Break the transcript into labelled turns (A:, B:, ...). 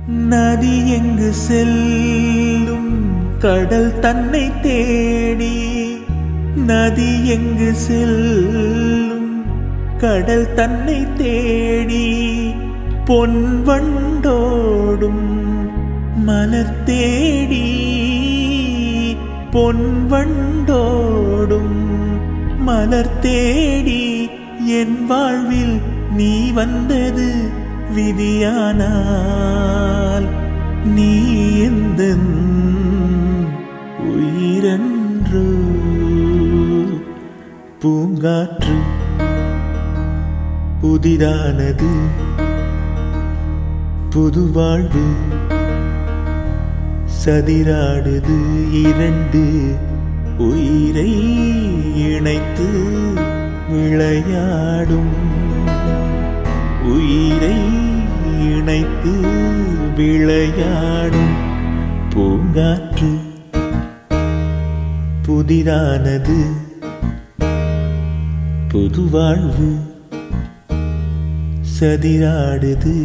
A: நதி எங்கு செல்லும் கடல் தன்னை தேடி, நதி எங்கு செல்லும் கடல் தன்னை தேடி, பொன் வண்டோடும் மலர் தேடி, பொன் வண்டோடும் மலர் தேடி, என் வாழ்வில் நீ வந்தது விதியானால் நீ எந்தன் உயிரன்று. பூங்காற்று புதிதானது, புது வாழ்வு சதிராடுது, இரண்டு உயிரை இணைத்து விளையாடும், உயிரை இணைத்து விளையாடும். பூங்காற்று புதிதானது, புது வாழ்வு சதிராடுது.